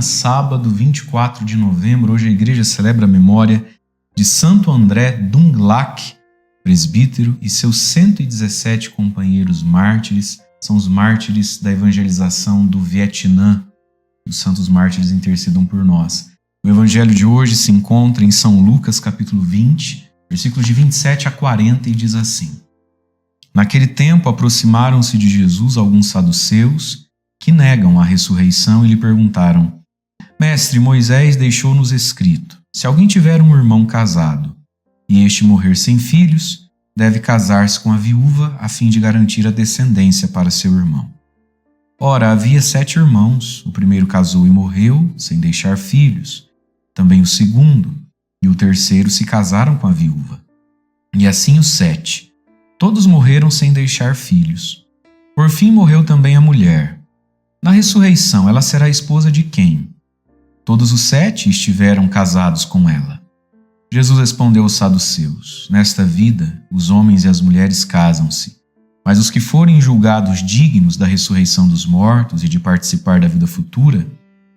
sábado 24 de novembro. Hoje a igreja celebra a memória de Santo André Dunglac, presbítero, e seus 117 companheiros mártires. São os mártires da evangelização do Vietnã. Os santos mártires intercedam por nós. O evangelho de hoje se encontra em São Lucas, capítulo 20, versículos de 27 a 40, e diz assim: Naquele tempo aproximaram-se de Jesus alguns saduceus que negam a ressurreição e lhe perguntaram: Mestre, Moisés deixou-nos escrito: se alguém tiver um irmão casado e este morrer sem filhos, deve casar-se com a viúva a fim de garantir a descendência para seu irmão. Ora, havia 7 irmãos. O primeiro casou e morreu sem deixar filhos. Também o segundo e o terceiro se casaram com a viúva. E assim os 7. Todos morreram sem deixar filhos. Por fim morreu também a mulher. Na ressurreição, ela será esposa de quem? Todos os 7 estiveram casados com ela. Jesus respondeu aos saduceus: Nesta vida, os homens e as mulheres casam-se, mas os que forem julgados dignos da ressurreição dos mortos e de participar da vida futura,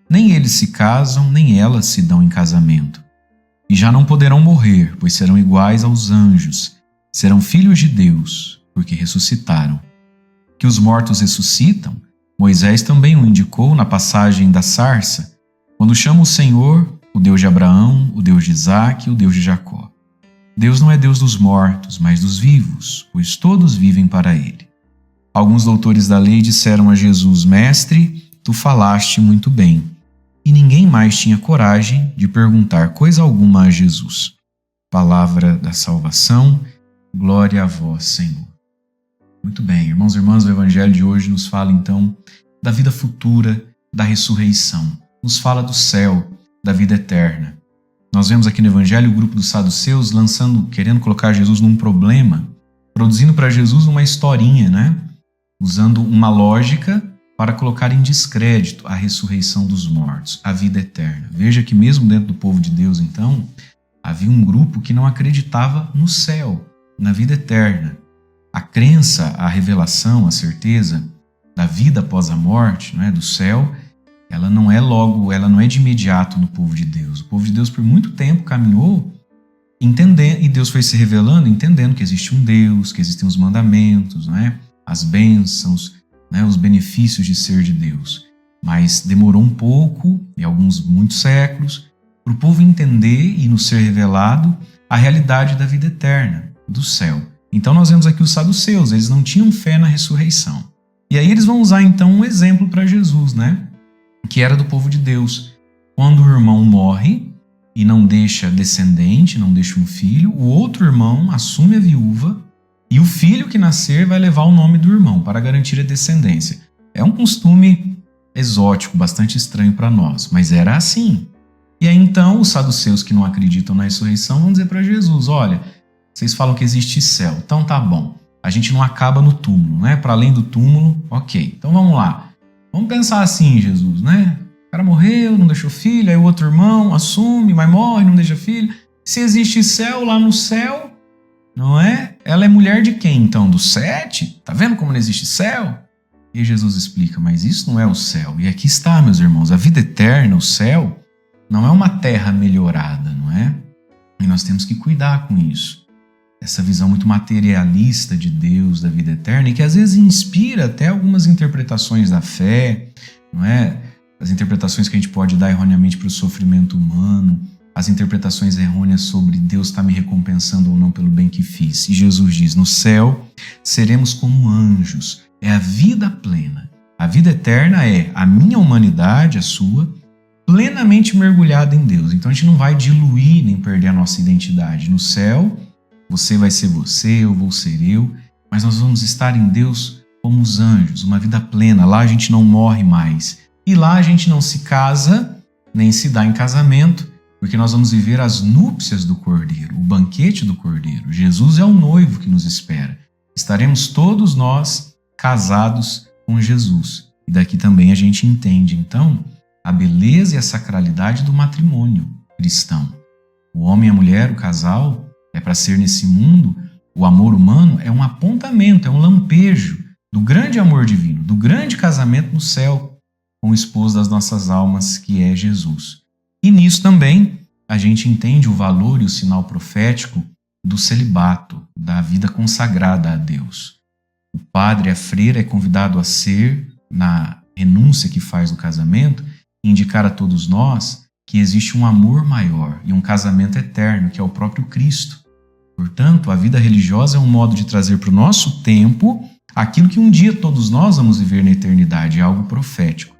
nem eles se casam, nem elas se dão em casamento. E já não poderão morrer, pois serão iguais aos anjos, serão filhos de Deus, porque ressuscitaram. Que os mortos ressuscitam, Moisés também o indicou na passagem da sarça, quando chama o Senhor, o Deus de Abraão, o Deus de Isaque e o Deus de Jacó. Deus não é Deus dos mortos, mas dos vivos, pois todos vivem para Ele. Alguns doutores da lei disseram a Jesus: Mestre, tu falaste muito bem. E ninguém mais tinha coragem de perguntar coisa alguma a Jesus. Palavra da salvação, glória a vós, Senhor. Muito bem, irmãos e irmãs, o evangelho de hoje nos fala então da vida futura, da ressurreição. Nos fala do céu, da vida eterna. Nós vemos aqui no evangelho o grupo dos saduceus querendo colocar Jesus num problema, produzindo para Jesus uma historinha, usando uma lógica para colocar em descrédito a ressurreição dos mortos, a vida eterna. Veja que mesmo dentro do povo de Deus, então, havia um grupo que não acreditava no céu, na vida eterna. A crença, a revelação, a certeza da vida após a morte, do céu, ela não é de imediato no povo de Deus. O povo de Deus por muito tempo caminhou entendendo, e Deus foi se revelando, entendendo que existe um Deus, que existem os mandamentos, as bênçãos, os benefícios de ser de Deus. Mas demorou um pouco, e muitos séculos, para o povo entender e nos ser revelado a realidade da vida eterna, do céu. Então nós vemos aqui os saduceus, eles não tinham fé na ressurreição. E aí eles vão usar então um exemplo para Jesus, que era do povo de Deus. Quando o irmão morre e não deixa descendente, não deixa um filho, o outro irmão assume a viúva e o filho que nascer vai levar o nome do irmão para garantir a descendência. É um costume exótico, bastante estranho para nós, mas era assim. E aí então os saduceus que não acreditam na ressurreição vão dizer para Jesus: olha, vocês falam que existe céu, então tá bom, a gente não acaba no túmulo, para além do túmulo, ok, então vamos lá. Vamos pensar assim, Jesus, O cara morreu, não deixou filho, aí o outro irmão assume, mas morre, não deixa filho. Se existe céu, lá no céu, não é? Ela é mulher de quem, então? Dos 7? Tá vendo como não existe céu? E Jesus explica: mas isso não é o céu. E aqui está, meus irmãos, a vida eterna, o céu, não é uma terra melhorada, não é? E nós temos que cuidar com isso. Essa visão muito materialista de Deus, da vida eterna, e que às vezes inspira até algumas interpretações da fé, não é? As interpretações que a gente pode dar erroneamente para o sofrimento humano, as interpretações errôneas sobre Deus estar me recompensando ou não pelo bem que fiz. E Jesus diz: no céu seremos como anjos, é a vida plena. A vida eterna é a minha humanidade, a sua, plenamente mergulhada em Deus. Então a gente não vai diluir nem perder a nossa identidade. No céu, você vai ser você, eu vou ser eu, mas nós vamos estar em Deus como os anjos, uma vida plena. Lá a gente não morre mais. E lá a gente não se casa, nem se dá em casamento, porque nós vamos viver as núpcias do Cordeiro, o banquete do Cordeiro. Jesus é o noivo que nos espera. Estaremos todos nós casados com Jesus. E daqui também a gente entende, então, a beleza e a sacralidade do matrimônio cristão. O homem e a mulher, o casal, é para ser nesse mundo. O amor humano é um apontamento, é um lampejo do grande amor divino, do grande casamento no céu. com o esposo das nossas almas, que é Jesus. E nisso também a gente entende o valor e o sinal profético do celibato, da vida consagrada a Deus. O padre, a freira, é convidado a ser, na renúncia que faz no casamento, indicar a todos nós que existe um amor maior e um casamento eterno, que é o próprio Cristo. Portanto, a vida religiosa é um modo de trazer para o nosso tempo aquilo que um dia todos nós vamos viver na eternidade, é algo profético.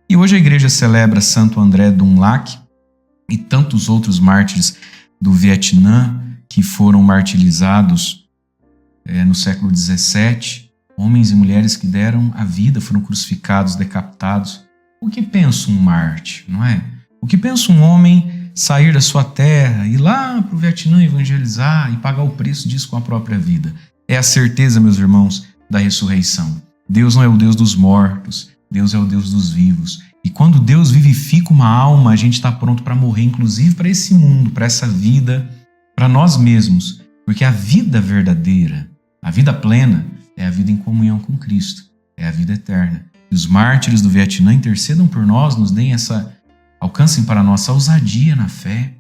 E hoje a igreja celebra Santo André Dunlac e tantos outros mártires do Vietnã que foram martirizados no século XVII, homens e mulheres que deram a vida, foram crucificados, decapitados. O que pensa um mártir, não é? O que pensa um homem sair da sua terra, ir lá para o Vietnã evangelizar e pagar o preço disso com a própria vida? É a certeza, meus irmãos, da ressurreição. Deus não é o Deus dos mortos, Deus é o Deus dos vivos. E quando Deus vivifica uma alma, a gente está pronto para morrer, inclusive para esse mundo, para essa vida, para nós mesmos. Porque a vida verdadeira, a vida plena, é a vida em comunhão com Cristo, é a vida eterna. E os mártires do Vietnã intercedam por nós, nos deem alcancem para nós essa ousadia na fé.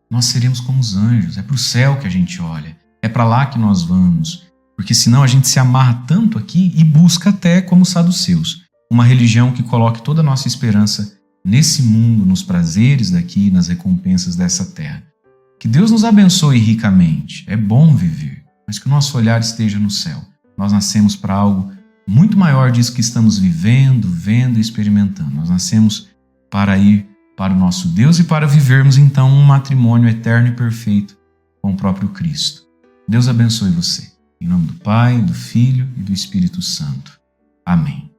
Nós seremos como os anjos, é para o céu que a gente olha, é para lá que nós vamos. Porque senão a gente se amarra tanto aqui e busca até, como os saduceus, uma religião que coloque toda a nossa esperança nesse mundo, nos prazeres daqui, nas recompensas dessa terra. Que Deus nos abençoe ricamente. É bom viver, mas que o nosso olhar esteja no céu. Nós nascemos para algo muito maior disso que estamos vivendo, vendo e experimentando. Nós nascemos para ir para o nosso Deus e para vivermos então um matrimônio eterno e perfeito com o próprio Cristo. Deus abençoe você. Em nome do Pai, do Filho e do Espírito Santo. Amém.